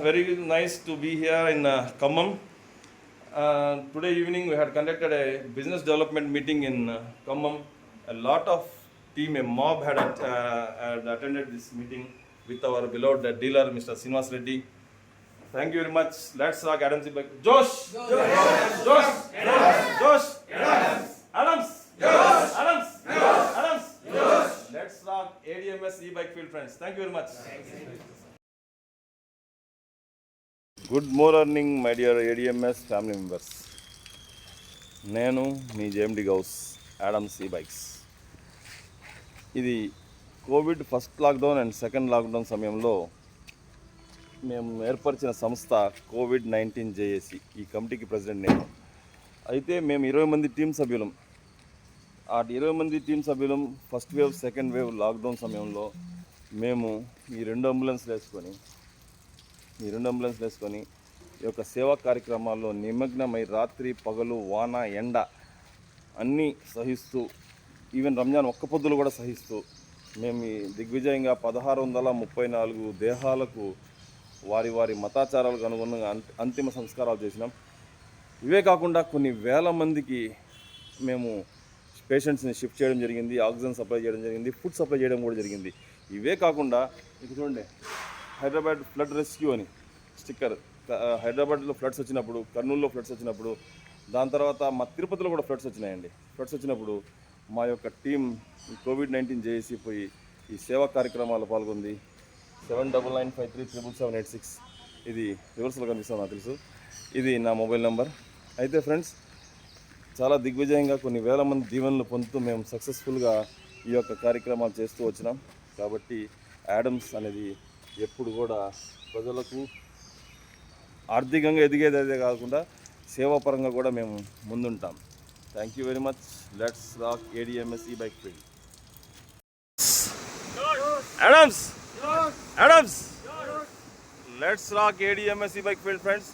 very nice to be here in Khammam. Today evening we had conducted a business development meeting in Khammam. A lot of team, a mob had attended this meeting with our beloved dealer, Mr. Srinivas Reddy. Thank you very much. Let's rock Adams e-bike. Josh! Josh! Josh! Adams! Adams! Adams! Let's rock ADMS e-bike field, friends. Thank you very much. Good morning my dear ADMS family members. నేను మీ JMD Ghouse Adams ఈ bikes. ఇది Covid first lockdown and second lockdown సమయంలో మేము ఏర్పరిచిన సంస్థ COVID-19 JAC. ఈ కమిటీకి president నేను. అయితే మేము 20 మంది టీం సభ్యులం. ఆ 20 మంది టీం సభ్యులం first wave second wave lockdown సమయంలో మేము ఈ రెండు అంబులెన్స్లు వేసుకొని ఈ యొక్క సేవా కార్యక్రమాల్లో నిమగ్నమై రాత్రి పగలు వాన ఎండ అన్నీ సహిస్తూ, ఈవెన్ రంజాన్ ఒక్క పొద్దులు కూడా సహిస్తూ మేము ఈ దిగ్విజయంగా 1634 దేహాలకు వారి వారి మతాచారాలకు అనుగుణంగా అంతిమ సంస్కారాలు చేసినాం. ఇవే కాకుండా కొన్ని వేల మందికి మేము పేషెంట్స్ని షిఫ్ట్ చేయడం జరిగింది, ఆక్సిజన్ సప్లై చేయడం జరిగింది, ఫుడ్ సప్లై చేయడం కూడా జరిగింది. ఇవే కాకుండా ఇక చూడండి, హైదరాబాద్ ఫ్లడ్ రెస్క్యూ అని స్టిక్కర్. హైదరాబాద్లో ఫ్లడ్స్ వచ్చినప్పుడు, కర్నూలులో ఫ్లడ్స్ వచ్చినప్పుడు, దాని తర్వాత మా తిరుపతిలో కూడా ఫ్లడ్స్ వచ్చినాయండి. ఫ్లడ్స్ వచ్చినప్పుడు మా యొక్క టీం COVID-19 జేఏసీ పోయి ఈ సేవా కార్యక్రమాల్లో పాల్గొంది. 7995377786 ఇది రివర్స్లో కనిపిస్తుంది, నాకు తెలుసు. ఇది నా మొబైల్ నెంబర్. అయితే ఫ్రెండ్స్, చాలా దిగ్విజయంగా కొన్ని వేల మంది దీవెనలు పొందుతూ మేము సక్సెస్ఫుల్గా ఈ యొక్క కార్యక్రమాలు చేస్తూ వచ్చినాం. కాబట్టి యాడమ్స్ అనేది ఎప్పుడు కూడా ప్రజలకు ఆర్థికంగా ఎదిగేదే కాకుండా సేవాపరంగా కూడా మేము ముందుంటాం. Thank you very much. Let's rock ADMS e-bike field. Adams! Adams! Let's rock ADMS e-bike field, friends.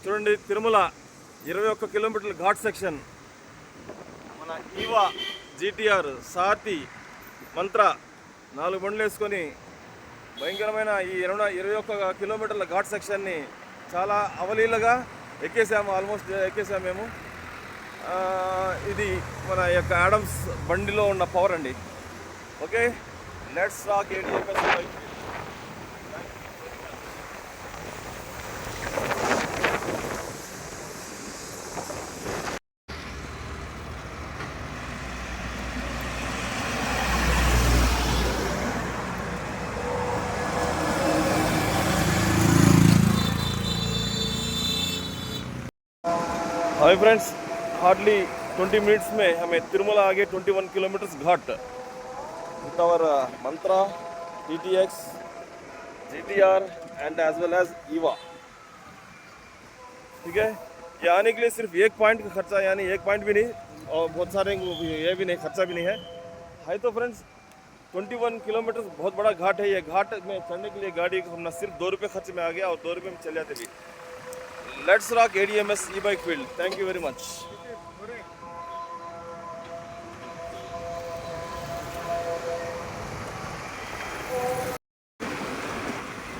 చూడండి, తిరుమల 21 కిలోమీటర్ల ఘాట్ సెక్షన్. మన ఈవా, GTR, సాతి, మంత్ర 4 బండ్లు వేసుకొని భయంకరమైన ఈ 21 కిలోమీటర్ల ఘాట్ సెక్షన్ని చాలా అవలీలగా ఆల్మోస్ట్ ఎక్కేసాము మేము. ఇది మన యొక్క యాడమ్స్ బండిలో ఉన్న పవర్ అండి. Okay, let's rock ADMS e-bike field. Hi friends, hardly 20 minutes में हमें तिरुमला आगे 21 किलोमीटर्स घाट with our Mantra, TTX, GTR and as well as Eva. ठीक है, ये आने के लिए सिर्फ 1 पॉइंट का खर्चा, यानी 1 पॉइंट भी नहीं और बहुत सारे ये भी नहीं, खर्चा भी नहीं है. तो फ्रेंड्स, 21 किलोमीटर्स बहुत बड़ा घाट है. ये घाट में चढ़ने के लिए गाड़ी को हम सिर्फ 2 रुपये खर्च में आ गया और 2 रुपये में चले जाते भी. Let's rock ADMS e-bike field. Thank you very much.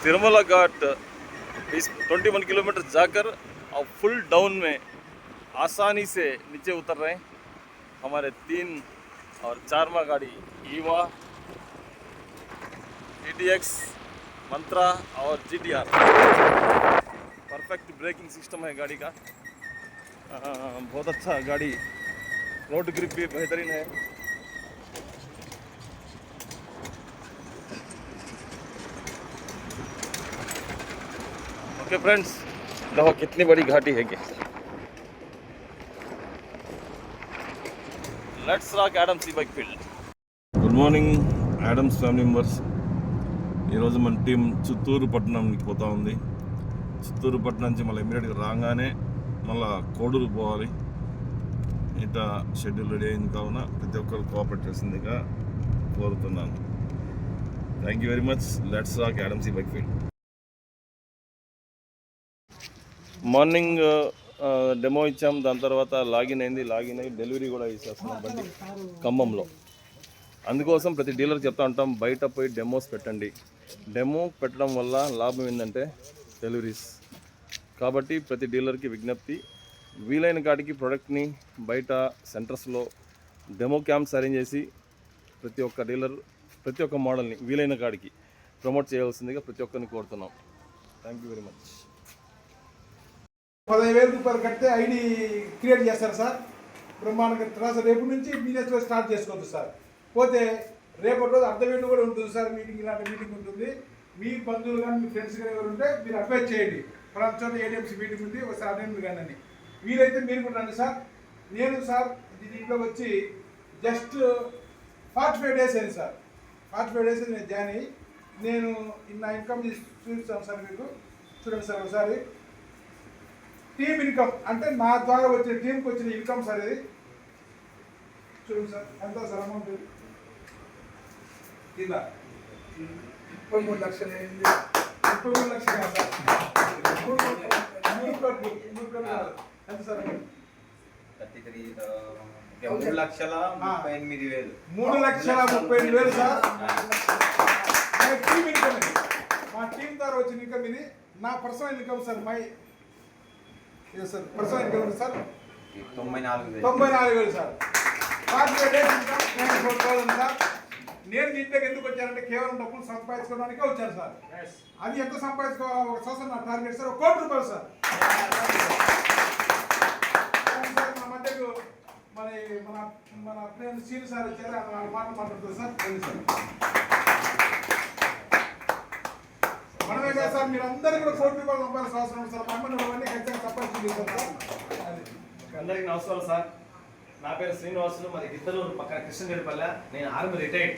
Tirumala घाट इस 21 किलोमीटर जाकर और फुल डाउन में आसानी से नीचे उतर रहे हैं. हमारे 3 और 4वां गाड़ी ईवा, TTX, मंत्रा और GTR. परफेक्ट ब्रेकिंग सिस्टम है गाड़ी का. बहुत अच्छा गाड़ी, रोड ग्रिप भी बेहतरीन है. ओके फ्रेंड्स, देखो कितनी बड़ी घाटी है कि. Let's rock Adams e-bike field. Good morning Adams family members. ఈరోజు మన టీం చిత్తూరు పట్టణంకి పోతా ఉంది. చిత్తూరు పట్టణం నుంచి మళ్ళీ ఇమీడియట్గా రాగానే మళ్ళీ కోడూరు పోవాలి. ఇట షెడ్యూల్ రెడీ అయింది కావున ప్రతి ఒక్కరు కోఆపరేట్ చేసిందిగా కోరుతున్నాను. Thank you very much. Let's rock Adams e-bike field. Morning demo ఇచ్చాం, దాని తర్వాత లాగిన్ అయ్యి డెలివరీ కూడా ఇచ్చేస్తున్నాం బండి ఖమ్మంలో. అందుకోసం ప్రతి డీలర్ చెప్తా ఉంటాం, బయట పోయి డెమోస్ పెట్టండి. డెమో పెట్టడం వల్ల లాభం ఏంటంటే డెలివరీస్. కాబట్టి ప్రతి డీలర్కి విజ్ఞప్తి, వీలైన కాడికి ప్రోడక్ట్ని బయట సెంటర్స్లో డెమో క్యాంప్స్ అరేంజ్ చేసి ప్రతి ఒక్క డీలర్ ప్రతి ఒక్క మోడల్ని వీలైన కాడికి ప్రమోట్ చేయాల్సిందిగా ప్రతి ఒక్కరిని కోరుతున్నాం. Thank you very much. 15,000 రూపాయలు కడితే ఐడి క్రియేట్ చేస్తారు సార్. బ్రహ్మాండంగా తర్వాత రేపు నుంచి బిజినెస్లో స్టార్ట్ చేసుకోవచ్చు సార్. పోతే రేపటి రోజు అర్ధవేండు కూడా ఉంటుంది సార్. మీటింగ్ ఇలాంటి మీటింగ్ ఉంటుంది. మీ బంధువులు కానీ మీ ఫ్రెండ్స్ కానీ ఎవరు ఉంటే మీరు అడ్వైజ్ చేయండి. ఫలానా చోట ఏడిఎంసీ మీటింగ్ ఉంది, ఒకసారి అటెండ్ కానీ అని. వీలైతే మీరు కూడా రండి సార్. నేను సార్ దీంట్లో వచ్చి జస్ట్ 45 డేస్ అయింది సార్. 45 డేస్ నేను జాయిన్ అయ్యి నేను నా ఇన్కమ్ చూపిస్తాను సార్ మీకు. చూడండి సార్ ఒకసారి. టీమ్ ఇన్కమ్ అంటే నా ద్వారా వచ్చిన టీంకి వచ్చిన ఇన్కమ్ సార్ ఇది. చూడండి సార్ ఎంత సార్ అమౌంట్ ఇలా 33 లక్షలు అయింది. 33 లక్షలు కాదు సార్, 3 కోట్లు ఎంత సార్? 3,38,000. 3,38,000 సార్. టీమ్ ఇన్కమ్ ఇది. మా టీం ద్వారా వచ్చిన ఇన్కమ్ ఇది. నా personal income sir. Sir personal income sir 94,000 sir. 45 days income 94,000 sir. నేను దీంట్లోకి ఎందుకు వచ్చానంటే కేవలం డబ్బులు సంపాదించుకోవడానికే వచ్చాను సార్. అది ఎంత సంపాదించుకోవాలి ఒక సంవత్సరం నా టార్గెట్ సార్, 1 కోటి రూపాయలు సార్. నా మధ్యకు మరి మన ఫ్రెండ్ సీని సార్ వచ్చారు, మాట మాట్లాడుతుంది సార్. సార్ మనమే కదా సార్, మీరు అందరూ కూడా 1 కోటి రూపాయలు సంపాదించిన అవసరం ఉంది సార్. మా అమ్మని అవన్నీ ఖచ్చితంగా సంపాదించుకుంటారు సార్. అందరికీ నమస్కారం సార్. నా పేరు శ్రీనివాసులు, మరి గిద్దలూరు పక్కన కృష్ణగిరిపల్లె. నేను ఆర్మీ రిటైర్డ్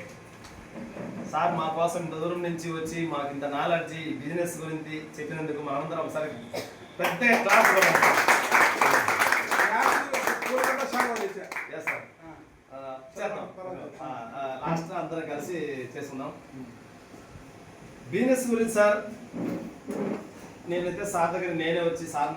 సార్. మా కోసం ఇంత దూరం నుంచి వచ్చి మాకు ఇంత నాలెడ్జి బిజినెస్ గురించి చెప్పినందుకు మనందరం ఒకసారి పెద్ద క్లాస్ చేద్దాం. లాస్ట్ అందరం కలిసి చేసుకుందాం. బిజినెస్ గురించి సార్ నేనైతే సార్ దగ్గర నేనే వచ్చి సార్